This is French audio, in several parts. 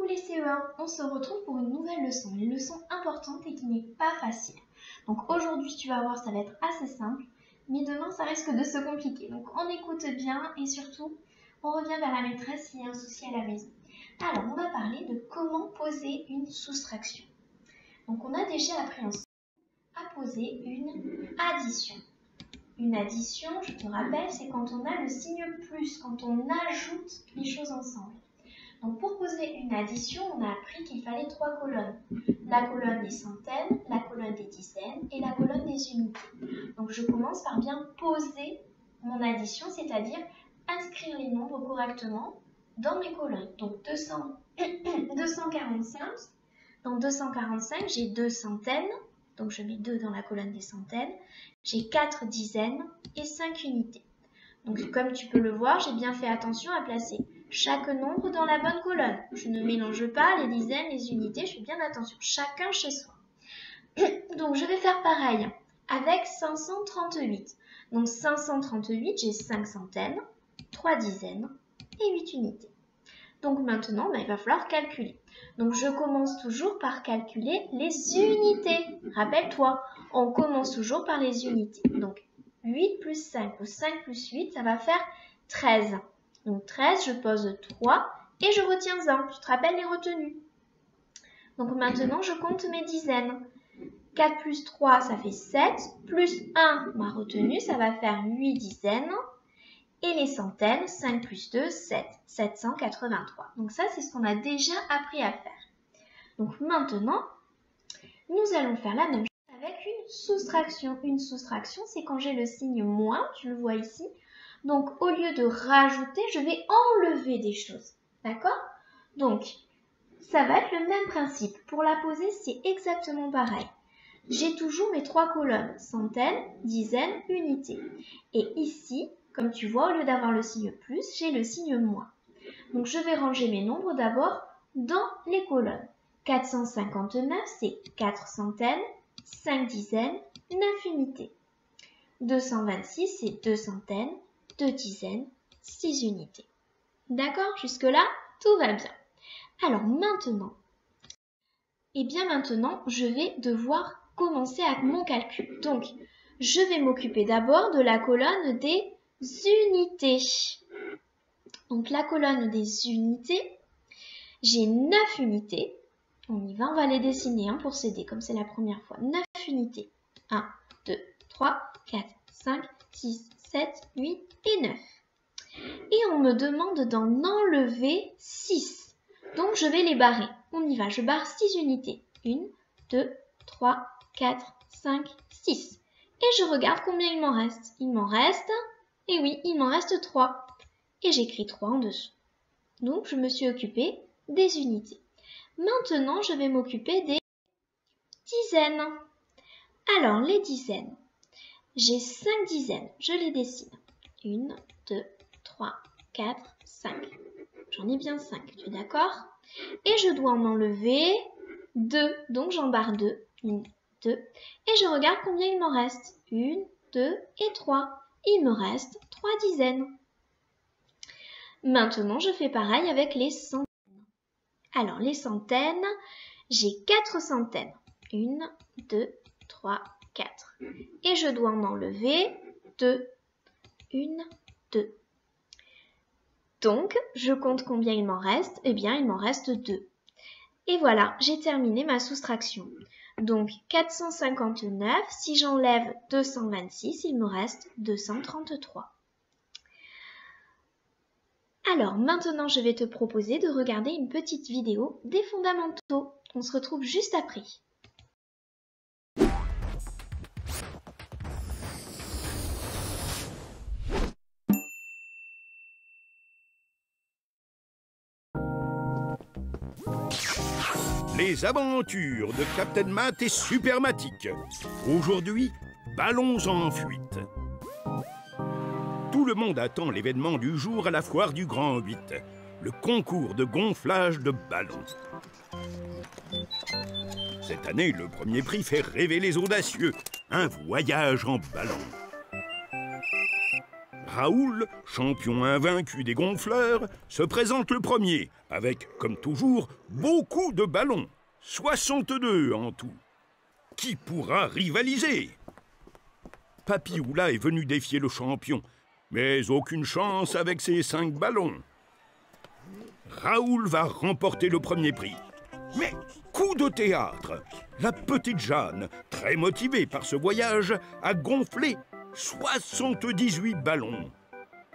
les CE1, on se retrouve pour une nouvelle leçon, une leçon importante et qui n'est pas facile. Donc aujourd'hui, tu vas voir, ça va être assez simple, mais demain, ça risque de se compliquer. Donc on écoute bien et surtout, on revient vers la maîtresse s'il y a un souci à la maison. Alors, on va parler de comment poser une soustraction. Donc on a déjà appris ensemble à poser une addition. Une addition, je te rappelle, c'est quand on a le signe plus, quand on ajoute les choses ensemble. Donc pour poser une addition, on a appris qu'il fallait 3 colonnes. La colonne des centaines, la colonne des dizaines et la colonne des unités. Donc je commence par bien poser mon addition, c'est-à-dire inscrire les nombres correctement dans mes colonnes. Donc 245, dans 245, j'ai 2 centaines, donc je mets 2 dans la colonne des centaines, j'ai 4 dizaines et 5 unités. Donc comme tu peux le voir, j'ai bien fait attention à placer chaque nombre dans la bonne colonne. Je ne mélange pas les dizaines, les unités, je fais bien attention, chacun chez soi. Donc je vais faire pareil avec 538. Donc 538, j'ai 5 centaines, 3 dizaines et 8 unités. Donc maintenant, il va falloir calculer. Donc je commence toujours par calculer les unités. Rappelle-toi, on commence toujours par les unités. Donc 8 plus 5 ou 5 plus 8, ça va faire 13. Donc 13, je pose 3 et je retiens 1. Tu te rappelles les retenues. Donc maintenant, je compte mes dizaines. 4 plus 3, ça fait 7. Plus 1, ma retenue, ça va faire 8 dizaines. Et les centaines, 5 plus 2, 7. 783. Donc ça, c'est ce qu'on a déjà appris à faire. Donc maintenant, nous allons faire la même chose avec une soustraction. Une soustraction, c'est quand j'ai le signe moins, tu le vois ici. Donc au lieu de rajouter, je vais enlever des choses. D'accord? Donc, ça va être le même principe. Pour la poser, c'est exactement pareil. J'ai toujours mes 3 colonnes, centaines, dizaines, unités. Et ici, comme tu vois, au lieu d'avoir le signe plus, j'ai le signe moins. Donc je vais ranger mes nombres d'abord dans les colonnes. 459, c'est 4 centaines, 5 dizaines, 9 unités. 226, c'est 2 centaines, 2 dizaines, 6 unités. D'accord? Jusque-là, tout va bien. Alors maintenant, je vais devoir commencer avec mon calcul. Donc, je vais m'occuper d'abord de la colonne des unités. Donc, la colonne des unités, j'ai 9 unités. On y va, on va les dessiner pour s'aider, comme c'est la première fois. 9 unités. 1, 2, 3, 4, 5, 6, 7, 8 et 9. Et on me demande d'en enlever 6. Donc, je vais les barrer. On y va, je barre 6 unités. 1, 2, 3, 4, 5, 6. Et je regarde combien il m'en reste. Il m'en reste, et oui, il m'en reste 3. Et j'écris 3 en dessous. Donc, je me suis occupée des unités. Maintenant, je vais m'occuper des dizaines. Alors, les dizaines. J'ai 5 dizaines. Je les dessine. 1, 2, 3, 4, 5. J'en ai bien 5, tu es d'accord? Et je dois en enlever 2. Donc, j'en barre 2. 1, 2. Et je regarde combien il m'en reste. 1, 2 et 3. Il me reste 3 dizaines. Maintenant, je fais pareil avec les centaines. Alors, les centaines, j'ai 4 centaines. 1, 2, 3, 4. Et je dois en enlever 2. 1, 2. Donc, je compte combien il m'en reste. Eh bien, il m'en reste 2. Et voilà, j'ai terminé ma soustraction. Donc, 459, si j'enlève 226, il me reste 233. Alors, maintenant, je vais te proposer de regarder une petite vidéo des fondamentaux. On se retrouve juste après. Les aventures de Captain Matt et Supermatic. Aujourd'hui, ballons en fuite. Tout le monde attend l'événement du jour à la foire du Grand 8, le concours de gonflage de ballons. Cette année, le premier prix fait rêver les audacieux, un voyage en ballon. Raoul, champion invaincu des gonfleurs, se présente le premier, avec, comme toujours, beaucoup de ballons. 62 en tout. Qui pourra rivaliser? Papy Oula est venu défier le champion, mais aucune chance avec ses 5 ballons. Raoul va remporter le premier prix. Mais coup de théâtre! La petite Jeanne, très motivée par ce voyage, a gonflé 78 ballons.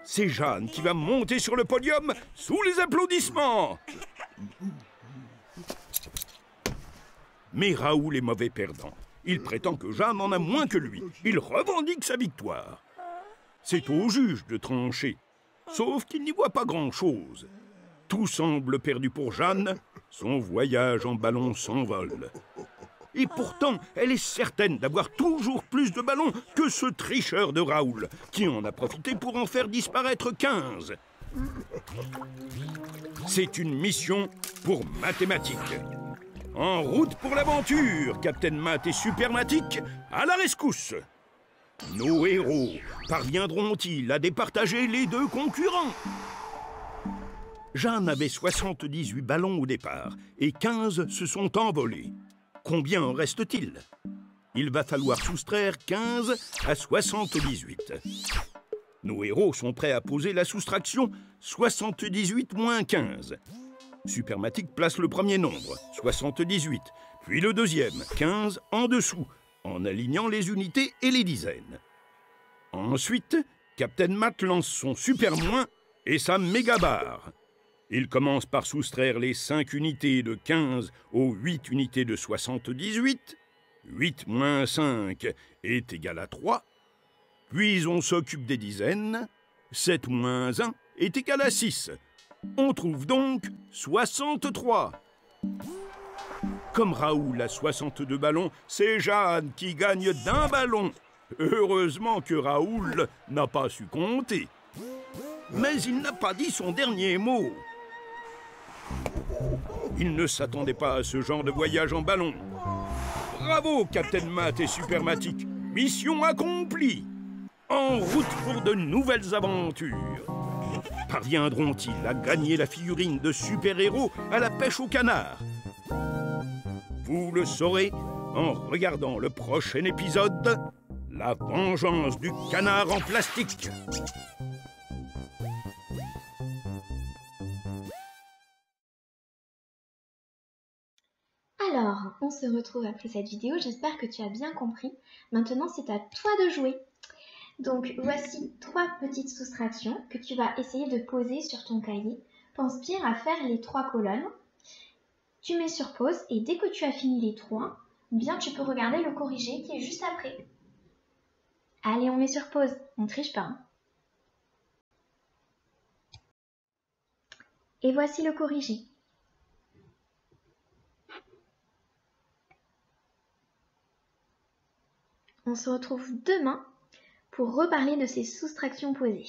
C'est Jeanne qui va monter sur le podium sous les applaudissements. Mais Raoul est mauvais perdant. Il prétend que Jeanne en a moins que lui. Il revendique sa victoire. C'est au juge de trancher. Sauf qu'il n'y voit pas grand-chose. Tout semble perdu pour Jeanne. Son voyage en ballon s'envole. Et pourtant, elle est certaine d'avoir toujours plus de ballons que ce tricheur de Raoul, qui en a profité pour en faire disparaître 15. C'est une mission pour mathématiques. En route pour l'aventure, Captain Math et Supermatique à la rescousse. Nos héros parviendront-ils à départager les deux concurrents? Jeanne avait 78 ballons au départ et 15 se sont envolés. Combien en reste-t-il? Il va falloir soustraire 15 à 78. Nos héros sont prêts à poser la soustraction 78 moins 15. Supermatique place le premier nombre, 78, puis le deuxième, 15, en dessous, en alignant les unités et les dizaines. Ensuite, Captain Math lance son super moins et sa méga barre. Il commence par soustraire les 5 unités de 15 aux 8 unités de 78. 8 moins 5 est égal à 3. Puis on s'occupe des dizaines. 7 moins 1 est égal à 6. On trouve donc 63. Comme Raoul a 62 ballons, c'est Jeanne qui gagne d'1 ballon. Heureusement que Raoul n'a pas su compter. Mais il n'a pas dit son dernier mot. Il ne s'attendait pas à ce genre de voyage en ballon. Bravo, Captain Math et Supermatique. Mission accomplie. En route pour de nouvelles aventures. Parviendront-ils à gagner la figurine de super-héros à la pêche au canard? Vous le saurez en regardant le prochain épisode, La vengeance du canard en plastique. Alors, on se retrouve après cette vidéo, j'espère que tu as bien compris. Maintenant, c'est à toi de jouer. Donc, voici 3 petites soustractions que tu vas essayer de poser sur ton cahier. Pense bien à faire les 3 colonnes. Tu mets sur pause et dès que tu as fini les 3, bien tu peux regarder le corrigé qui est juste après. Allez, on met sur pause, on ne triche pas. Hein. Et voici le corrigé. On se retrouve demain pour reparler de ces soustractions posées.